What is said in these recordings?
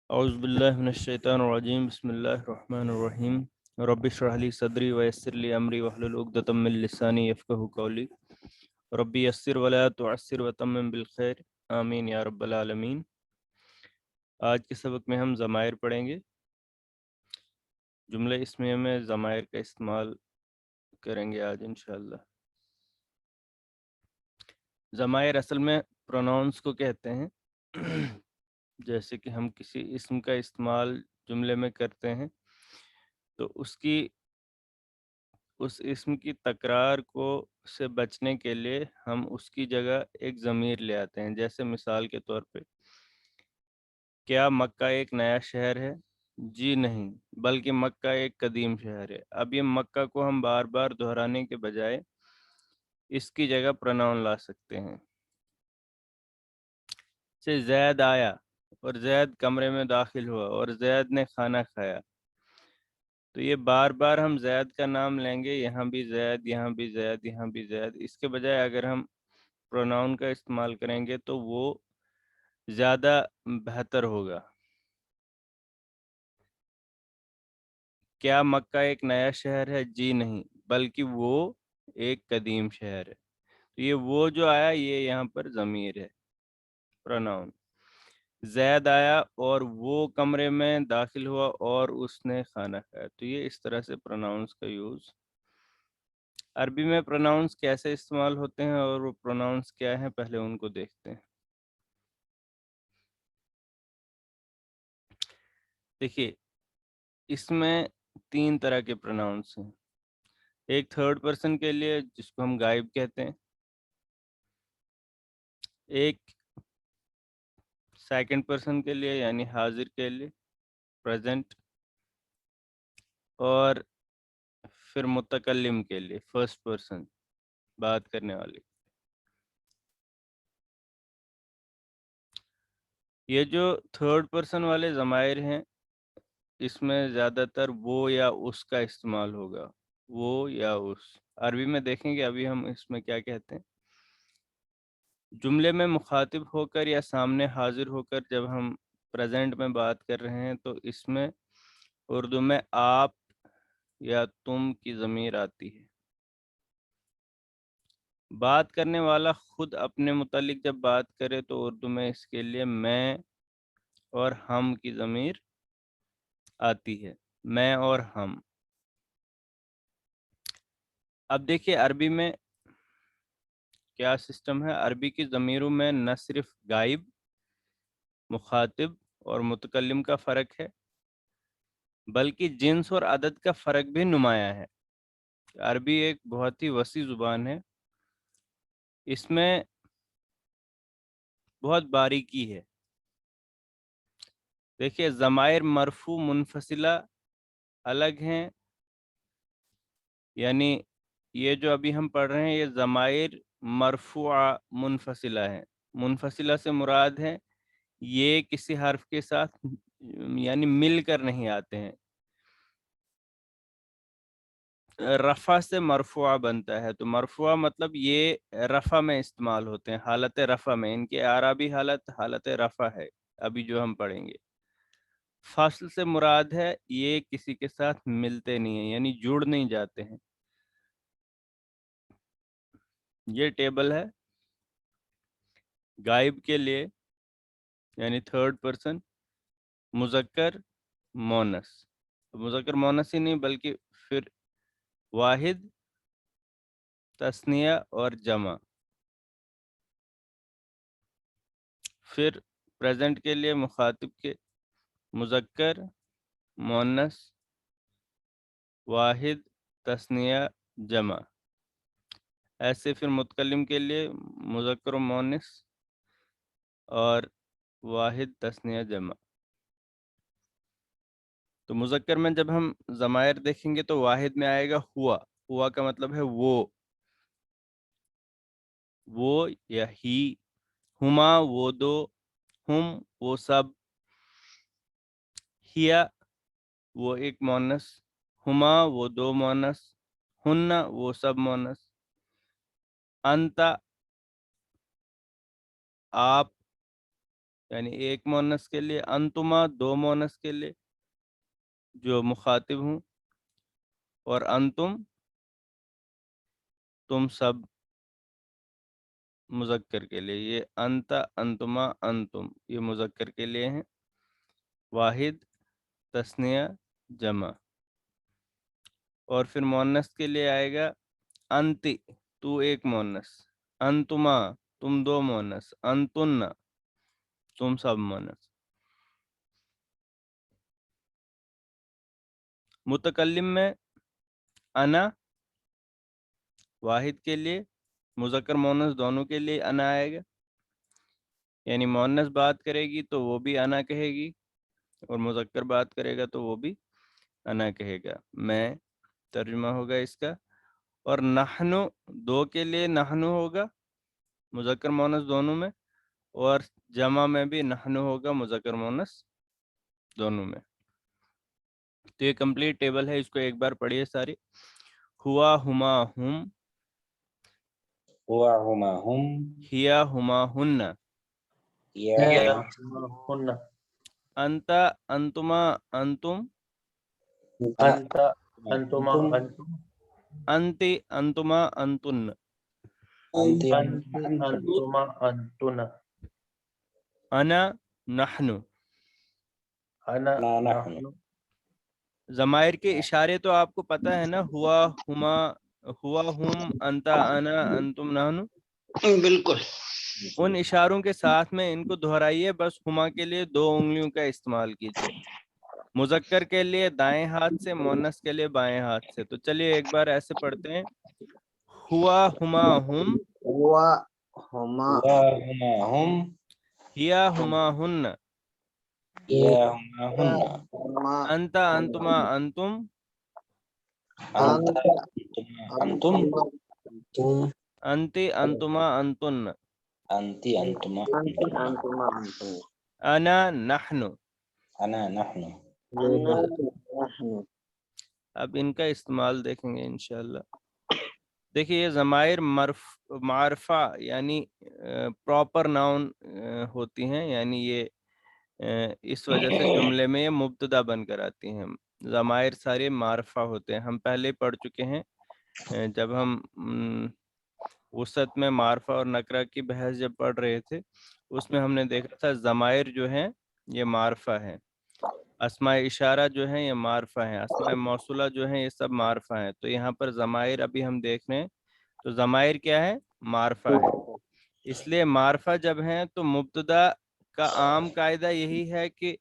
اعوذ باللہ من الشیطان الرجیم بسم اللہ الرحمن الرحیم رب اشرح لی صدری ویسر لی امری واحلل عقدۃ من لسانی یفقہوا قولی رب یسر ولا تعسر وتمم بالخیر آمین یا رب العالمین۔ آج کے سبق میں ہم ضمائر پڑھیں گے۔ جملہ اسمیہ میں ضمائر کا استعمال کریں گے آج انشاءاللہ۔ ضمائر اصل میں پروناؤنس کو کہتے ہیں۔ جیسے کہ ہم کسی اسم کا استعمال جملے میں کرتے ہیں تو اس اسم کی تکرار سے بچنے کے لیے ہم اس کی جگہ ایک ضمیر لے آتے ہیں۔ جیسے مثال کے طور پہ، کیا مکہ ایک نیا شہر ہے؟ جی نہیں، بلکہ مکہ ایک قدیم شہر ہے۔ اب یہ مکہ کو ہم بار بار دہرانے کے بجائے اس کی جگہ پروناؤن لا سکتے ہیں۔ سے زید آیا اور زید کمرے میں داخل ہوا اور زید نے کھانا کھایا، تو یہ بار بار ہم زید کا نام لیں گے، یہاں بھی زید، یہاں بھی زید، یہاں بھی زید۔ اس کے بجائے اگر ہم پروناؤن کا استعمال کریں گے تو وہ زیادہ بہتر ہوگا۔ کیا مکہ ایک نیا شہر ہے؟ جی نہیں، بلکہ وہ ایک قدیم شہر ہے۔ تو یہ وہ جو آیا یہ یہاں پر ضمیر ہے، پروناؤن۔ زید آیا اور وہ کمرے میں داخل ہوا اور اس نے کھانا کھایا، تو یہ اس طرح سے پروناؤنس کا یوز۔ عربی میں پروناؤنس کیسے استعمال ہوتے ہیں اور وہ پروناؤنس کیا ہیں، پہلے ان کو دیکھتے ہیں۔ دیکھیے، اس میں 3 طرح کے پروناؤنس ہیں۔ ایک تھرڈ پرسن کے لیے جس کو ہم غائب کہتے ہیں، ایک سیکنڈ پرسن کے لیے یعنی حاضر کے لیے پریزنٹ، اور پھر متکلم کے لیے فرسٹ پرسن، بات کرنے والے۔ یہ جو تھرڈ پرسن والے ضمائر ہیں اس میں زیادہ تر وہ یا اس کا استعمال ہوگا، وہ یا اس۔ عربی میں دیکھیں گے ابھی ہم اس میں کیا کہتے ہیں۔ جملے میں مخاطب ہو کر یا سامنے حاضر ہو کر جب ہم پریزنٹ میں بات کر رہے ہیں تو اس میں اردو میں آپ یا تم کی ضمیر آتی ہے۔ بات کرنے والا خود اپنے متعلق جب بات کرے تو اردو میں اس کے لیے میں اور ہم کی ضمیر آتی ہے، میں اور ہم۔ اب دیکھیے عربی میں کیا سسٹم ہے۔ عربی کی ضمیروں میں نہ صرف غائب، مخاطب اور متکلم کا فرق ہے، بلکہ جنس اور عدد کا فرق بھی نمایاں ہے۔ عربی ایک بہت ہی وسیع زبان ہے، اس میں بہت باریکی ہے۔ دیکھیے، ضمائر مرفوع منفصلہ الگ ہیں، یعنی یہ جو ابھی ہم پڑھ رہے ہیں یہ ضمائر مرفوعہ منفصلہ ہیں۔ منفصلہ سے مراد ہے یہ کسی حرف کے ساتھ یعنی مل کر نہیں آتے ہیں۔ رفع سے مرفوعہ بنتا ہے، تو مرفوعہ مطلب یہ رفع میں استعمال ہوتے ہیں، حالت رفع میں۔ ان کی اعرابی حالت رفع ہے، ابھی جو ہم پڑھیں گے۔ فصل سے مراد ہے یہ کسی کے ساتھ ملتے نہیں ہیں، یعنی جڑ نہیں جاتے ہیں۔ یہ ٹیبل ہے غائب کے لیے یعنی تھرڈ پرسن، مذکر مونس۔ مذکر مونس ہی نہیں بلکہ پھر واحد، تثنیہ اور جمع۔ پھر پریزنٹ کے لیے مخاطب کے مذکر مونس، واحد، تثنیہ، جمع۔ ایسے پھر متکلم کے لیے مذکر و مونس اور واحد، تثنیہ، جمع۔ تو مذکر میں جب ہم ضمائر دیکھیں گے تو واحد میں آئے گا ہوا۔ ہوا کا مطلب ہے وہ یا ہی۔ ہما وہ دو، ہم وہ سب، ہیا وہ ایک مونس، ہما وہ دو مونس، ہن وہ سب مونس، انت آپ یعنی ایک مونس کے لیے، انتما دو مونس کے لیے جو مخاطب ہوں، اور انتم تم سب مذکر کے لیے. یہ انت، انتما، انتم یہ مذکر کے لیے ہیں. واحد، تثنیہ، جمع. اور پھر مونس کے لیے آئے گا انتی تو ایک مونس، انتما تم دو مونس، انتن تم سب مونس. متکلم میں انا واحد کے لیے، مذکر مونس دونوں کے لیے انا آئے گا. یعنی مونس بات کرے گی تو وہ بھی انا کہے گی، اور مذکر بات کرے گا تو وہ بھی انا کہے گا. میں ترجمہ ہوگا اس کا. اور نحنو دو کے لیے نحنو ہوگا، مذکر مونس دونوں میں، اور جمع میں بھی نحنو ہوگا، مذکر مونس دونوں میں. تو یہ کمپلیٹ ٹیبل ہے، اس کو ایک بار پڑھیے ساری. ہوا ہما ہم، ہوا ہما ہم، ہیا ہما ہن، یا ہن، انت انتما انتم، انت انتما انتم، انتی انتما انتن، انت انت انتما انتن، انا نحن. انا لا نحن. نحن. ضمائر کے اشارے تو آپ کو پتہ ہے نا، ہوا ہما، ہوا ہم، انتا انا انتم نحن. بالکل. ان اشاروں کے ساتھ میں ان کو دہرائیے، بس ہما کے لیے دو انگلیوں کا استعمال کیجیے، مذکر کے لیے دائیں ہاتھ سے، مونس کے لیے بائیں ہاتھ سے. تو چلیے ایک بار ایسے پڑھتے ہیں. ہوا ہما ہم، ہوا ہما ہوا ہما ہم، ہیا ہما ہن، یا ہما ہن، ہما انتا انتما انتم، انت انتما انتم، تم انتی انتما انتن، انتی انتما انتم انتما، انتم انا نحن. انا نحن. نحن. اب ان کا استعمال دیکھیں گے انشاءاللہ. دیکھیے یہ ضمائر معرفہ یعنی پراپر ناؤن ہوتی ہیں، یعنی یہ اس وجہ سے جملے میں یہ مبتدا بن کر آتی ہیں. ضمائر سارے معرفہ ہوتے ہیں. ہم پہلے پڑھ چکے ہیں جب ہم وسعت میں معرفہ اور نکرہ کی بحث جب پڑھ رہے تھے، اس میں ہم نے دیکھا تھا ضمائر جو ہیں یہ معرفہ ہیں، اسماء اشارہ جو ہیں یہ معرفہ ہیں، اسماء موصولہ جو ہیں یہ سب معرفہ ہیں. تو یہاں پر ضمائر ابھی ہم دیکھ رہے ہیں، تو ضمائر کیا ہے؟ معرفہ ہے. اس لیے معرفہ جب ہیں تو مبتدا کا عام قاعدہ یہی ہے کہ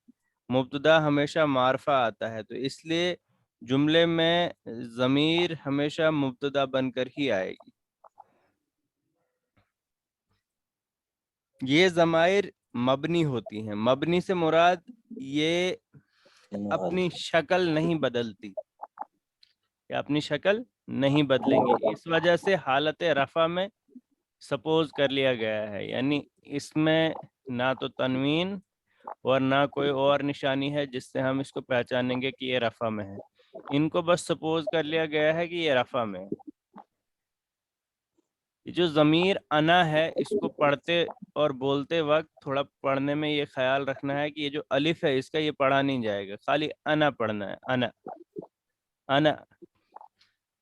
مبتدا ہمیشہ معرفہ آتا ہے. تو اس لیے جملے میں ضمیر ہمیشہ مبتدا بن کر ہی آئے گی. یہ ضمائر مبنی ہوتی ہیں. مبنی سے مراد یہ اپنی شکل نہیں بدلتی، یا اپنی شکل نہیں بدلیں گی. اس وجہ سے حالت رفع میں سپوز کر لیا گیا ہے، یعنی اس میں نہ تو تنوین اور نہ کوئی اور نشانی ہے جس سے ہم اس کو پہچانیں گے کہ یہ رفع میں ہے. ان کو بس سپوز کر لیا گیا ہے کہ یہ رفع میں ہے. جو ضمیر انا ہے اس کو پڑھتے اور بولتے وقت تھوڑا پڑھنے میں یہ خیال رکھنا ہے کہ یہ جو الف ہے اس کا یہ پڑھا نہیں جائے گا، خالی انا پڑھنا ہے. انا انا،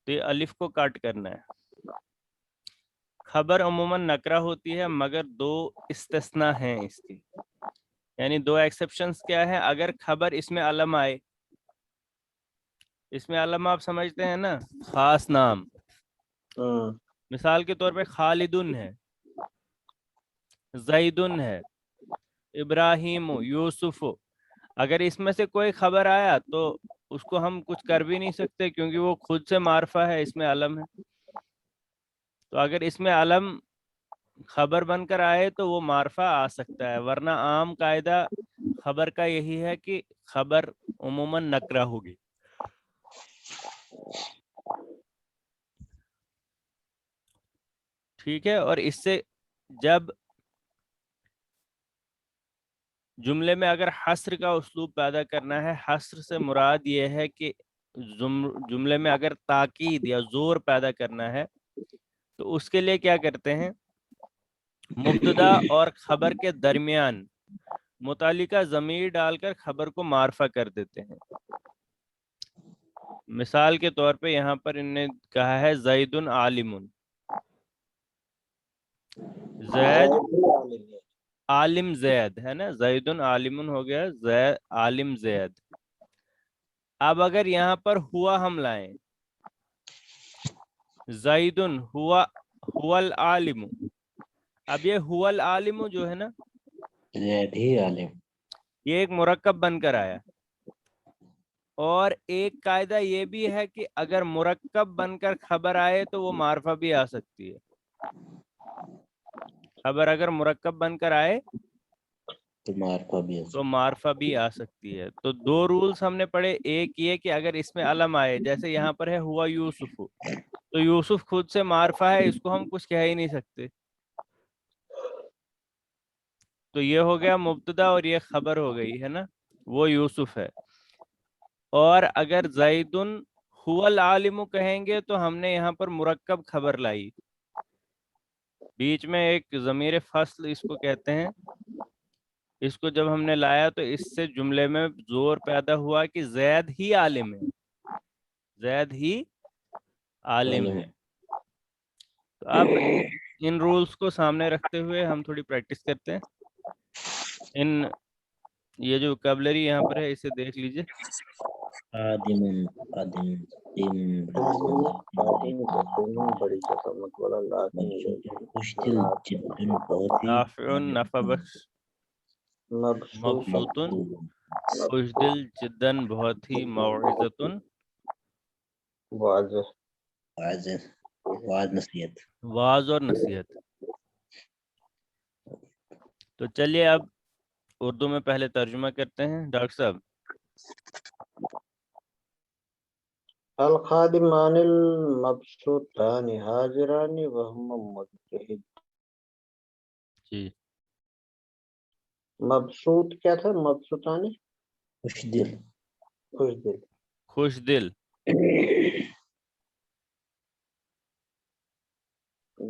تو یہ الف کو کاٹ کرنا ہے. خبر عموماً نکرہ ہوتی ہے مگر دو استثناء ہیں اس کی، یعنی دو ایکسیپشنز کیا ہے؟ اگر خبر اس میں علم آئے، اس میں علم آپ سمجھتے ہیں نا، خاص نام، مثال کے طور پہ خالدن ہے، زیدن ہے، ابراہیم، یوسف. اگر اس میں سے کوئی خبر آیا تو اس کو ہم کچھ کر بھی نہیں سکتے کیونکہ وہ خود سے معرفہ ہے، اس میں علم ہے. تو اگر اس میں علم خبر بن کر آئے تو وہ معرفہ آ سکتا ہے، ورنہ عام قاعدہ خبر کا یہی ہے کہ خبر عموماً نکرہ ہوگی. ٹھیک ہے. اور اس سے جب جملے میں اگر حصر کا اسلوب پیدا کرنا ہے، حصر سے مراد یہ ہے کہ جملے میں اگر تاکید یا زور پیدا کرنا ہے تو اس کے لیے کیا کرتے ہیں؟ مبتدا اور خبر کے درمیان متعلقہ ضمیر ڈال کر خبر کو معرفہ کر دیتے ہیں. مثال کے طور پہ یہاں پر ان نے کہا ہے زید عالم. زید عالم زید ہے نا, زید عالم ہو گیا, زید عالم زید. اب اگر یہاں پر ہوا ہم لائیں, زید ہوا العالم, اب یہ ہوا العالم جو ہے نا زید ہی عالم. یہ ایک مرکب بن کر آیا, اور ایک قاعدہ یہ بھی ہے کہ اگر مرکب بن کر خبر آئے تو وہ معرفہ بھی آ سکتی ہے. خبر اگر مرکب بن کر آئے تو معرفہ بھی آ سکتی ہے. تو دو رولز ہم نے پڑھے, ایک یہ کہ اگر اس میں علم آئے, جیسے یہاں پر ہے ہوا یوسف, تو یوسف خود سے معرفہ ہے, اس کو ہم کچھ کہہ ہی نہیں سکتے, تو یہ ہو گیا مبتدا اور یہ خبر ہو گئی ہے نا, وہ یوسف ہے. اور اگر زیدن هو العالم کہیں گے تو ہم نے یہاں پر مرکب خبر لائی, بیچ میں ایک ضمیر فصل اس کو کہتے ہیں. اس کو جب ہم نے لایا تو اس سے جملے میں زور پیدا ہوا کہ زید ہی عالم ہے, زید ہی عالم ہے. تو اب ان رولز کو سامنے رکھتے ہوئے ہم تھوڑی پریکٹس کرتے ہیں. یہ جو وکیبلری یہاں پر ہے اسے دیکھ لیجئے. نافع نفع بخش, مبسوط خوش دل, جدا بہت ہی, موعظۃ واعظ اور نصیحت. تو چلیے اب اردو میں پہلے ترجمہ کرتے ہیں. ڈاکٹر صاحب الخادمان المبسوطان حاضران وهم مجتہد. جی مبسوط کیا تھا؟ مبسوطان خوش دل. خوش دل. خوش دل,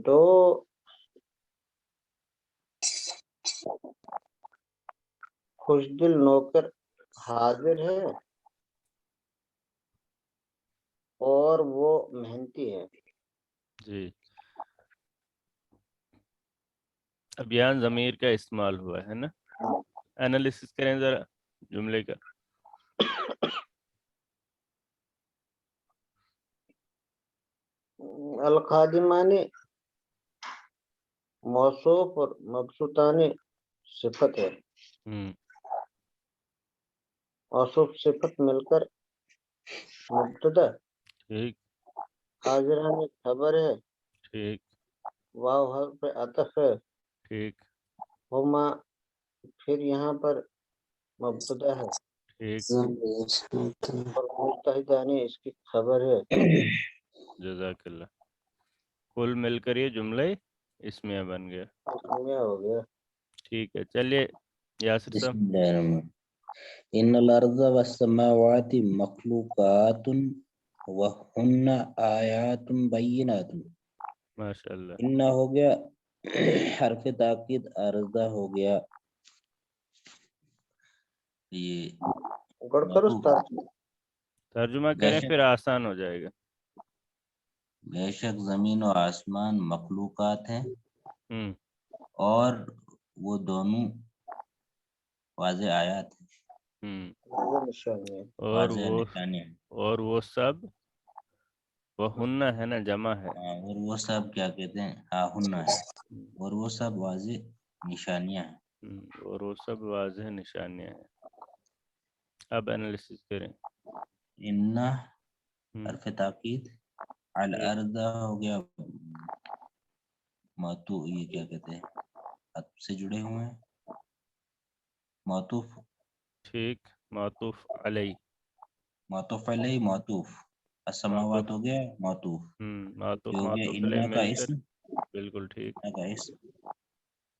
دو خوش دل نوکر حاضر ہے اور وہ محنتی ہے. جی اب یہاں ضمیر کا استعمال ہوا ہے نا, انالیسس کریں ذرا جملے کا. الخادمان موصوف اور مبسوطان صفت ہے. موصوف صفت مل کر مبتدا, ٹھیک حاضران خبر ہے, ٹھیک واو حرف عطف ہے, ٹھیک ہما پھر یہاں پر مبتدا ہے, ٹھیک اور مجتہدان اس کی خبر ہے. جزاک اللہ. کل مل کر یہ جملے اس میں بن گیا. کیا ہو گیا؟ ٹھیک ہے, چلیے یاسر بسم صاحب. اللہ الرحمن الرحیم. ان الارض والسماوات مخلوقات وہن آیات بینات. ماشاء اللہ. ان ہو گیا حرف تاکید, ارضہ ہو گیا یہ گڑ کر استاد ترجمہ کریں پھر آسان ہو جائے گا. بے شک زمین و آسمان مخلوقات ہیں ہم اور وہ دونوں واضح آیات ہیں, ہم اور واضح وہ نشانیاں ہیں. اور وہ سب وہ ہننا ہے نا, جمع ہے. اور وہ سب کیا کہتے ہیں, ہننا ہے, اور وہ سب واضح نشانیاں ہیں. اور وہ سب واضح نشانیاں ہیں. اب انالیسس کریں. ان ہم، حرف تاکید, الارض ہو گیا معطوف, یہ کیا کہتے ہیں عطف سے جڑے ہوئے ہیں, معطوف ٹھیک, معطوف علی, معطوف علیہ معطوف, السماوات ہو گیا معطوف, معطوف یہ ہو گیا معطوف علیہ ان کا مل کر اسم, بالکل ٹھیک. ان کا اسم,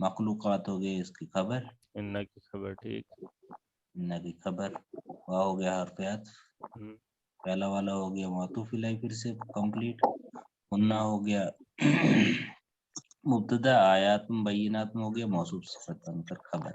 مخلوقات ہو گئے اس کی خبر, ان کی خبر ٹھیک. ان کی خبر, واہ ہو گیا حرف عطف, ہم، پہلا والا ہو گیا معطوف علیہ پھر سے کمپلیٹ, ہننا ہم، ہو گیا مبتدا, آیات بینات میں ہو گیا موصوف صفت بن کر خبر.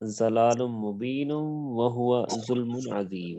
ضلال مبین وہو ظلم عظیم.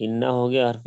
ان ہو گیا حرف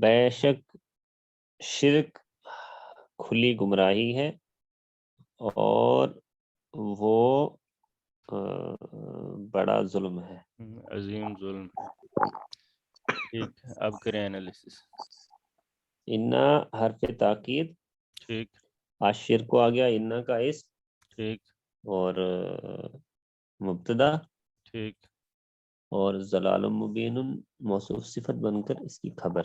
بے شک شرک کھلی گمراہی ہے اور وہ بڑا ظلم ہے. عظیم ظلم ہے. ٹھیک ہے، اب کریں انالیسس۔ انا حرف تاکید، ٹھیک عاشر کو آ گیا انا کا اسم ٹھیک اور مبتدا، ٹھیک اور ضلال مبین موصوف صفت بن کر اس کی خبر.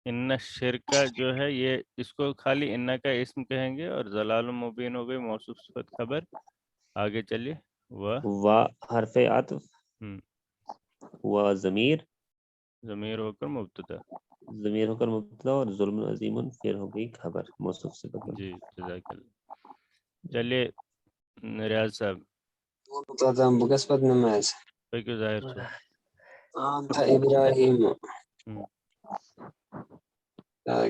ان شرکا جو ہے یہ اس کو خالی ان کا اسم کہیں گے اور ضلال مبین ہو گئی موصوف صفت خبر. آگے چلیے۔ و و حرف عطف، و ضمیر، ضمیر ہو کر مبتدا۔ ضمیر ہو کر مبتدا اور ظلم عظیم پھر ہو گئی خبر موصوف صفت بن جی جزاک اللہ۔ چلیے ریاض صاحب، bukas pad namaz. کوئی کیوں ظاہر سے Anta Ibrahim.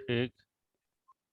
ٹھیک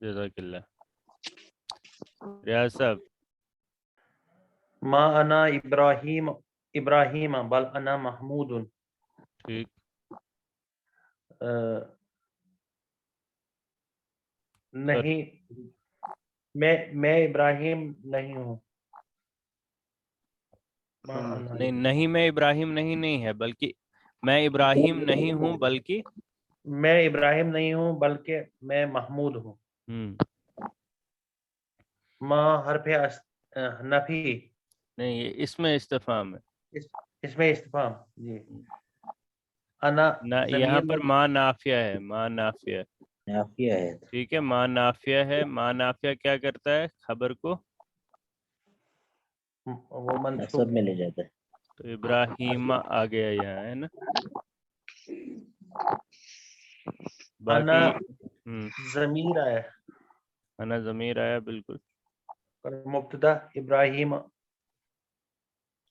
جزاک اللہ۔ ریاض صاحب، ما انا ابراہیم بل انا محمود. ٹھیک نہیں، میں ابراہیم نہیں ہوں. ما انا نہیں میں ابراہیم نہیں ہے بلکہ میں ابراہیم نہیں ہوں بلکہ میں ابراہیم نہیں ہوں بلکہ میں محمود ہوں. ما حرف نفی، نہیں یہ اس میں استفہام ہے۔ اس میں استفہام. جی انا یہاں ضمیر پر ماں نافیہ ہے، ماں نافیہ، نافیہ ہے ٹھیک ہے، ماں نافیہ ہے۔ ماں نافیہ کیا کرتا ہے؟ خبر کو وہ منصوب نصب میں لے جاتا ہے. تو ابراہیم آ گیا یہاں ہے نا۔ انا باقی ضمیر آیا انا ضمیر آیا بالکل۔ اور مبتدا ابراہیم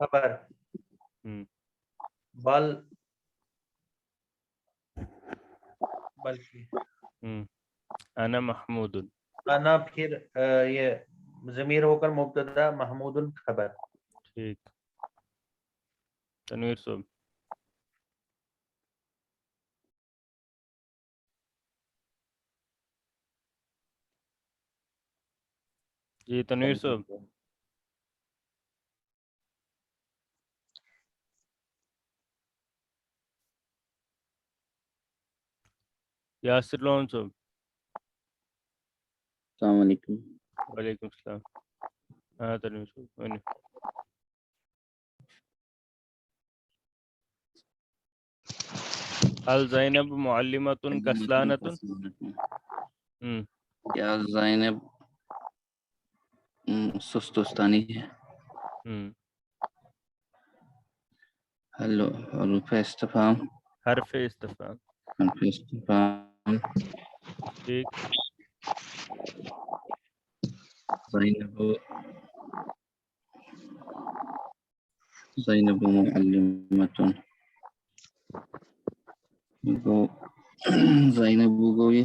خبر. بلکہ انا محمود، انا پھر یہ ضمیر ہو کر مبتدا محمود خبر. ٹھیک۔ تنویر صاحب، جی تنویر صاحب، یاسر لون صاحب، السلام علیکم. وعلیکم السلام۔ ہاں تنویر صاحب، هل زینب معلمۃ کسلانۃ؟ کیا زینب سستانی ہے؟ ہلو حروف استفہام، حرف استفہام، حرف استفہام. ٹھیک۔ زینب معلمۃ، زینب کو یہ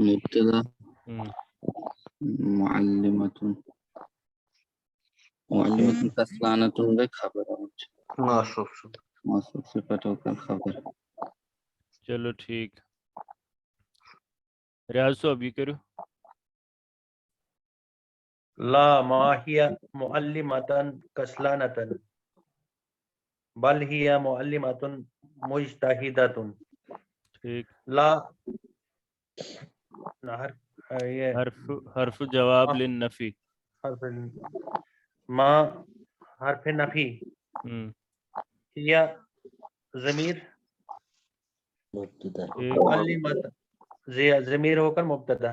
مبتدا، معلمۃ کسلانۃ خبر موصوف. موصوف صفت ہو کر خبر. چلو ٹھیک۔ ریاض صاحب یہ کرو۔ لا ما هي معلمة كسلانة بل هي معلمة مجتهدة. ٹھیک۔ لا یہ حرف جواب للنفی۔ حرف ما حرف نفی، یا ضمیر مبتدا، معلمت ضمیر ہو کر مبتدا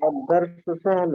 الدرس سهل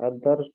الدرس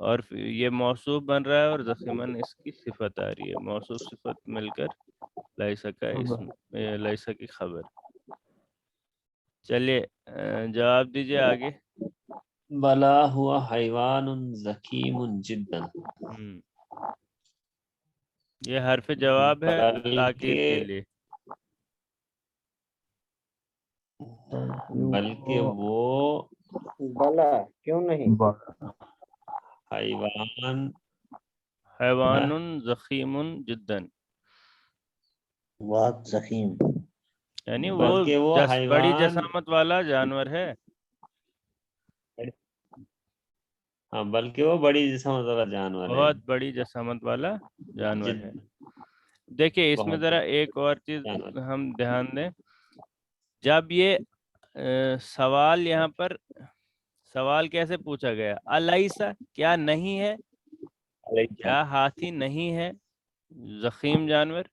اور یہ موصوف بن رہا ہے اور زخیمن اس کی صفت آ رہی ہے، موصوف صفت مل کر لیسا کا اسم، لیسا کی خبر۔ چلیے جواب دیجیے آگے۔ بلا ہوا حیوان ذکیم جدا، یہ حرف جواب ہے تاکید کے بلکہ لیے۔ بلکہ وہ بلا کیوں نہیں؟ حیوان حیوان زخیم جدا، واق زخیم، یعنی وہ بلکہ وہ بڑی حیوان، جسامت والا جانور ہے۔ ہاں بلکہ وہ بڑی جسامت والا جانور ہے، بہت بڑی جسامت والا جانور ہے۔ دیکھیے اس میں بہت ذرا ایک اور چیز جانور۔ ہم دھیان دیں، جب یہ سوال یہاں پر سوال کیسے پوچھا گیا؟ الیسا کیا نہیں ہے، کیا ہاتھی نہیں ہے زخیم جانور؟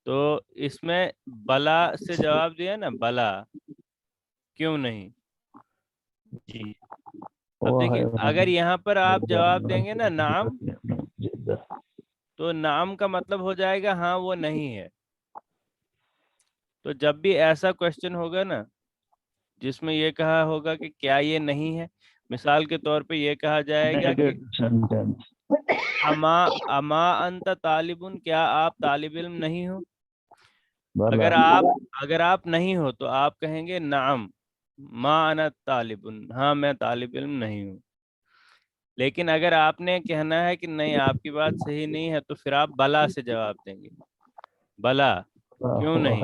تو اس میں بلا سے جواب دیا نا، بلا کیوں نہیں۔ جی اب دیکھیں اگر یہاں پر آپ جواب دیں گے نا نعم، تو نعم کا مطلب ہو جائے گا ہاں وہ نہیں ہے۔ تو جب بھی ایسا کوشچن ہوگا نا جس میں یہ کہا ہوگا کہ کیا یہ نہیں ہے، مثال کے طور پہ یہ کہا جائے گا کہ اما انت طالبن، کیا آپ طالب علم نہیں ہو؟ اگر آپ نہیں ہو تو آپ کہیں گے نعم ما انا طالبن، ہاں میں طالب علم نہیں ہوں۔ لیکن اگر آپ نے کہنا ہے کہ نہیں آپ کی بات صحیح نہیں ہے تو پھر آپ بلا سے جواب دیں گے، بلا کیوں نہیں،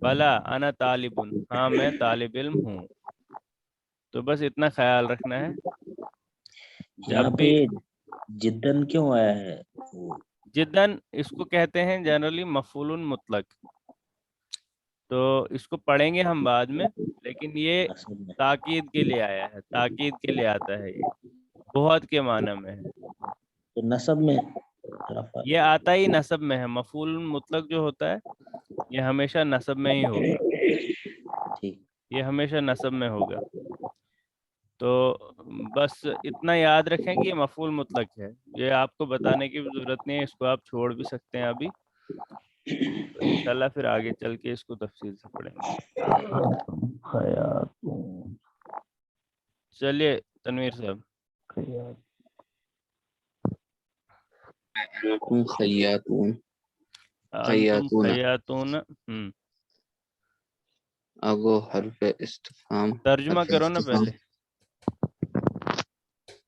بلا انا طالبن، ہاں میں طالب علم ہوں۔ تو بس اتنا خیال رکھنا ہے یہاں جب پہ بھی جدن کیوں آیا ہے؟ وہ جدن اس کو کہتے ہیں جنرلی مفعول مطلق، تو اس کو پڑھیں گے ہم بعد میں، لیکن یہ اصل میں تاکید کے لیے آیا ہے، تاکید کے لیے آتا ہے، یہ بہت کے معنی میں ہے، تو نصب میں رفع یہ آتا ہی نصب میں ہے۔ مفعول مطلق جو ہوتا ہے یہ ہمیشہ نصب میں ہی ہوگا، ٹھیک۔ یہ ہمیشہ نصب میں ہوگا۔ تو بس اتنا یاد رکھیں کہ یہ مفعول مطلق ہے، یہ آپ کو بتانے کی ضرورت نہیں ہے، اس کو آپ چھوڑ بھی سکتے ہیں ابھی، تو انشاءاللہ پھر آگے چل کے اس کو تفصیل سے پڑھیں گے۔ چلیے تنویر صاحب۔ انتم خیاتون، انتم خیاتون، اگو حرف استفہام، ترجمہ حرف کرو نا استفہام، پہلے۔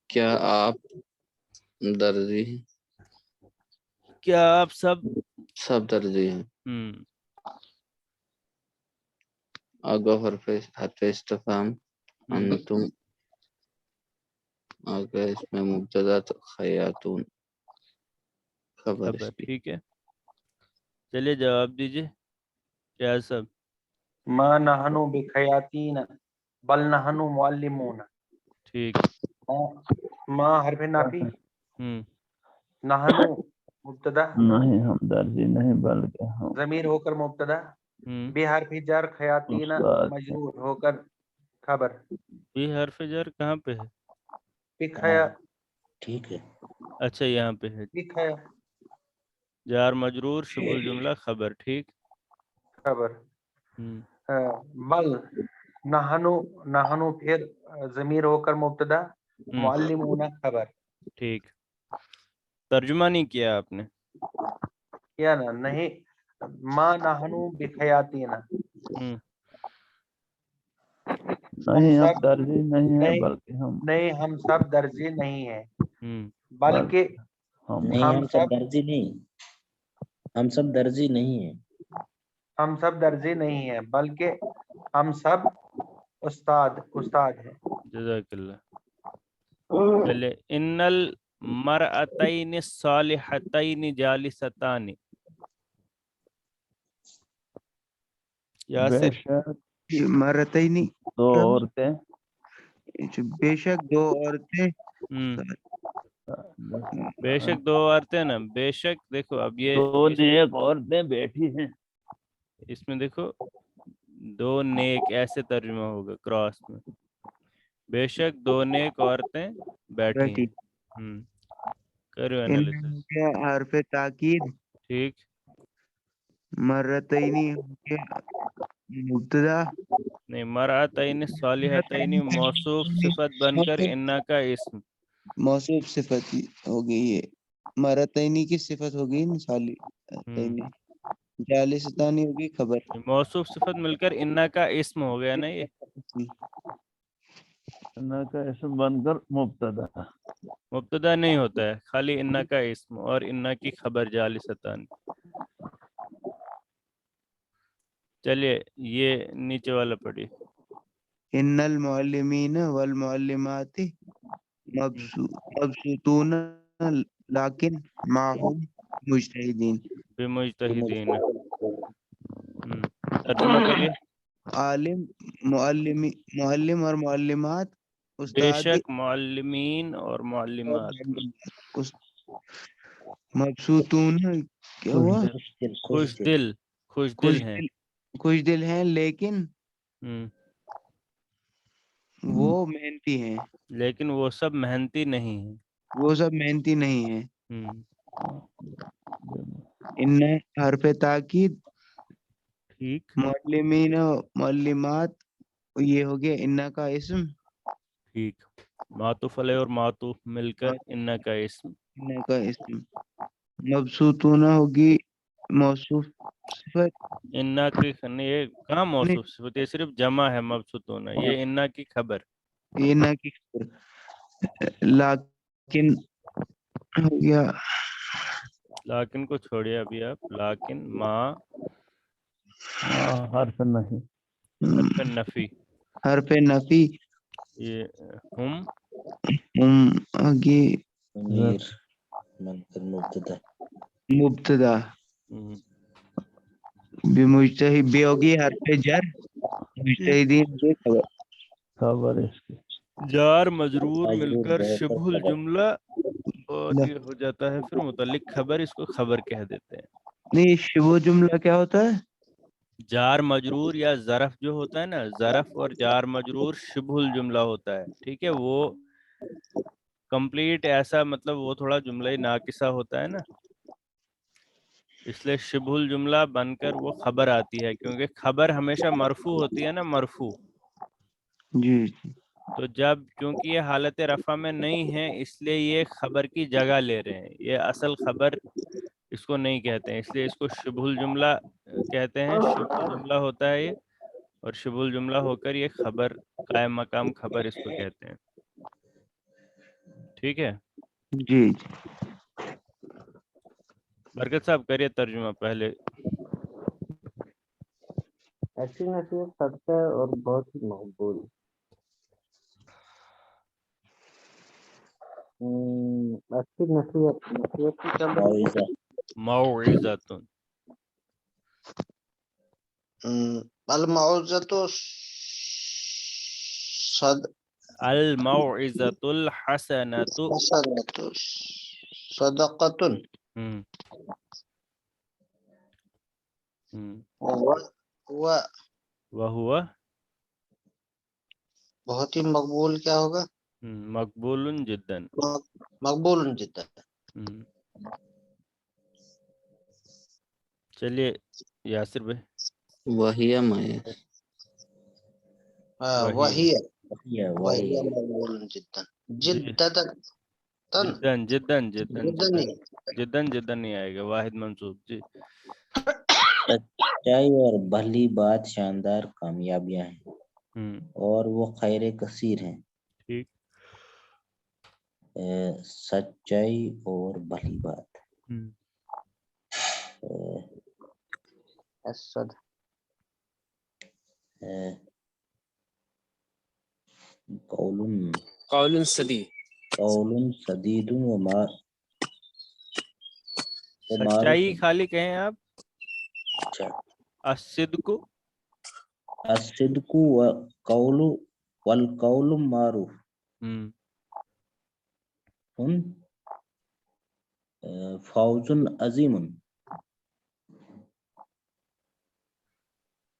کیا آپ درزی ہیں؟ کیا آپ سب سب درزی ہیں۔ اگو حرف استفہام، انتم، اگر اس میں مبتدا تو خیاتون خبر اس کی۔ ٹھیک ہے، چلیے جواب دیجیے کیا سب۔ ما نحنو بخیاتین بل نحنو معلمون۔ ٹھیک۔ ما حرف نافی، ہوں نحنو مبتدا، نہیں ہم درجی نہیں بلکہ ہم ضمیر ہو کر مبتدا، بے حرف جر خیاتین استاد ہیں۔ مجرور ہو کر خبر، یہ حرف جر کہاں پہ ہے؟ بخیا، ٹھیک ہے، اچھا یہاں پہ ہے، بخیا جار مجرور شبہ الجملہ خبر، ٹھیک۔ خبر، ہوں بل نحنو، نحنو پھر ضمیر ہو کر مبتدا، معلمون خبر، ٹھیک۔ ترجمہ نہیں کیا آپ نے۔ کیا نا نہیں، ما نحنو بخیاتین، ہوں نہیں ہم سب درجی نہیں ہیں نہیں، بلکہ ہم نہیں ہم سب درجی نہیں ہیں، ہوں بلکہ ہم نہیں ہم ہم سب درجی نہیں، ہم سب درجی نہیں ہیں، ہم سب درجی نہیں ہیں، بلکہ ہم سب استاد ہیں۔ جزاک اللہ۔ چلے ان المرأتین الصالحتین جالستان، بے یاسر۔ شک مرتینی، دو عورتیں بے شک دو عورتیں، بے شک دو عورتیں نا، بے شک دیکھو اب یہ دو نیک عورتیں بیٹھی ہیں، اس میں دیکھو دو نیک ایسے ترجمہ ہوگا کراس میں، بے شک دو نیک عورتیں بیٹھی بیٹھی ہیں کرو ان انالیسس کے حرف تاکید ٹھیک مرتینی کے مبتدا نہیں مرأتین صالحتین موصوف صفت بن کر انا کا اسم موصوف صفت ہوگی یہ مرتینی کی صفت ہوگی صالحتینی جالستانی ہوگی خبر موصوف صفت مل کر انا کا اسم ہو گیا نا یہ انا کا اسم بن کر مبتدا مبتدا نہیں ہوتا ہے خالی انا کا اسم اور انا کی خبر جالستان چلیے یہ نیچے والا پڑھی ان المعلمین والمعلمات مبسوطون لیکن معهم مجتہدین بمجتہدین ترجمہ کریے عالم معلم اور معلمات بے استاد شک معلمین اور اور معلمات مبسوطون کیا ہوا خوش دل ہیں خوش دل ہیں لیکن ہم، وہ محنتی ہیں لیکن وہ سب محنتی نہیں ہیں وہ سب محنتی نہیں ہیں ہم، ان حرف تاکید ٹھیک معلمین و معلمات یہ ہو گیا ان کا اسم ٹھیک معطوف علیہ اور معطوف مل کر انا کا اسم ان کا اسم مبسوطون ہوگی موصوف صفت انا کی یہ کہاں موصوف صفت یہ صرف جمع ہے مبسوطون یہ انا کی خبر یہ نہ کی خبر لیکن ہو گیا لیکن کو چھوڑیے ابھی آپ لیکن ما حرف نہیں حرف نفی حرف نفی یہ ہم آگے ضمیر منکر مبتدا مبتدا ہم، بمجتہد بے ہوگی حرف جر مجتہدین کے خبر خبر اس کی جار مجرور مل مجرور کر ہو کر شبہ خبر الجملہ اور یہ ہو جاتا ہے پھر متعلق خبر اس کو خبر کہہ دیتے ہیں نہیں شبہ جملہ کیا ہوتا ہے جار مجرور یا ظرف جو ہوتا ہے نا ظرف اور جار مجرور شبہ الجملہ ہوتا ہے ٹھیک ہے وہ کمپلیٹ ایسا مطلب وہ تھوڑا جملہ ناقصہ ہوتا ہے نا اس لیے شبہ الجملہ بن کر وہ خبر آتی ہے کیونکہ خبر ہمیشہ مرفوع ہوتی ہے نا مرفوع جی تو جب کیونکہ یہ حالت رفع میں نہیں ہے اس لیے یہ خبر کی جگہ لے رہے ہیں یہ اصل خبر اس کو نہیں کہتے ہیں اس لیے اس کو شبہ الجملہ کہتے ہیں شبہ الجملہ ہوتا ہے یہ اور شبہ الجملہ ہو کر یہ خبر قائم مقام خبر اس کو کہتے ہیں ٹھیک ہے جی برکت صاحب کریے ترجمہ پہلے ایسی نصیحت صدقہ ہے اور بہت ہی مقبول اچھی نصیحت نصیحت کی کیا موعظہ موعظۃ المعوذۃ صد الموعظۃ الحسنۃ حسنۃ صدقۃ ہم، ہم، و وہو بہت ہی مقبول کیا ہوگا مقبول جدا مقبول جدا ہم، چلیے یاسر بھائی وہی وہی وہی مقبول جدا جی جدا جدا نہیں آئے گا واحد منصوب جی سچائی اور بھلی بات شاندار کامیابیاں ہیں ہم، اور وہ خیر کثیر ہیں ٹھیک سچائی اور بھلی بات ہم، اسد قول سدید سچائی خالی کہیں آپ الصدق الصدق وقول والقول معروف ہم، فوز عظیم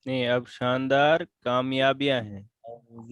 نہیں اب شاندار کامیابیاں ہیں فوز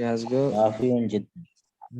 yazgo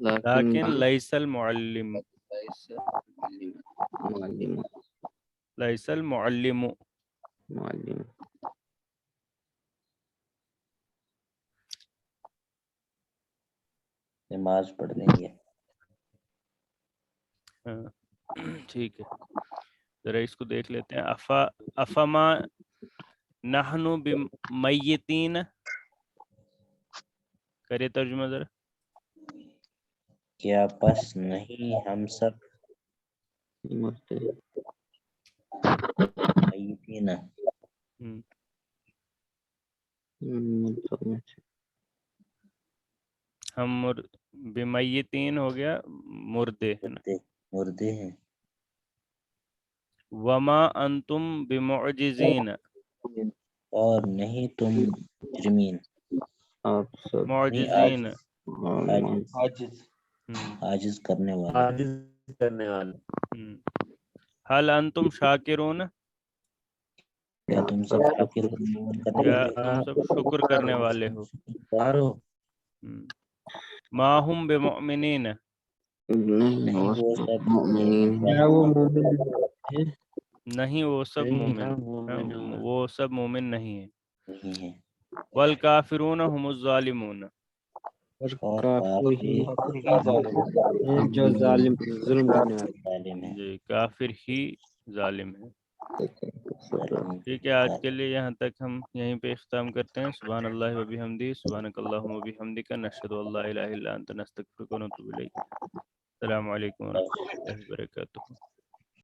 لیکن لیس المعلم معلم لیس المعلم معلم نماز پڑھنے کی. ہاں ٹھیک ہے ذرا اس کو دیکھ لیتے ہیں. افما نحن بمیتین، کریے ترجمہ ذرا. کیا پس نہیں ہم سب مرتے میتین ہم بمیتین ہو گیا مردے ہے نا. مردے ہیں. وما انتم بمعجزین، اور نہیں تم مجرمین. آپ سب معجزین. عاجز. عاجز کرنے والے. عاجز کرنے والے. حل انتم شاکرون، کیا تم سب شکر کیا تم سب شکر کرنے والے ہو. ہو. ما ہم بمؤمنین، نہیں وہ وہ سب مؤمنین کیا وہ مومن نہیں وہ سب نہیں مومن، ہم مومن ہیں. وہ سب مومن نہیں ہیں. نہیں ہیں. والکافرون هم الظالمون، اور کافر ہی کافر جو ظالم ظلم کرنے والے. ظالم ہے. جی کافر ہی ظالم ہے. ٹھیک ہے آج کے لیے یہاں تک ہم یہیں پہ اختتام کرتے ہیں. سبحان اللہ و بحمدہ، سبحانک اللہم و بحمدک، نشہد ان لا الہ الا انت، نستغفرک و نتوب الیک. السلام علیکم ورحمۃ اللہ وبرکاتہ.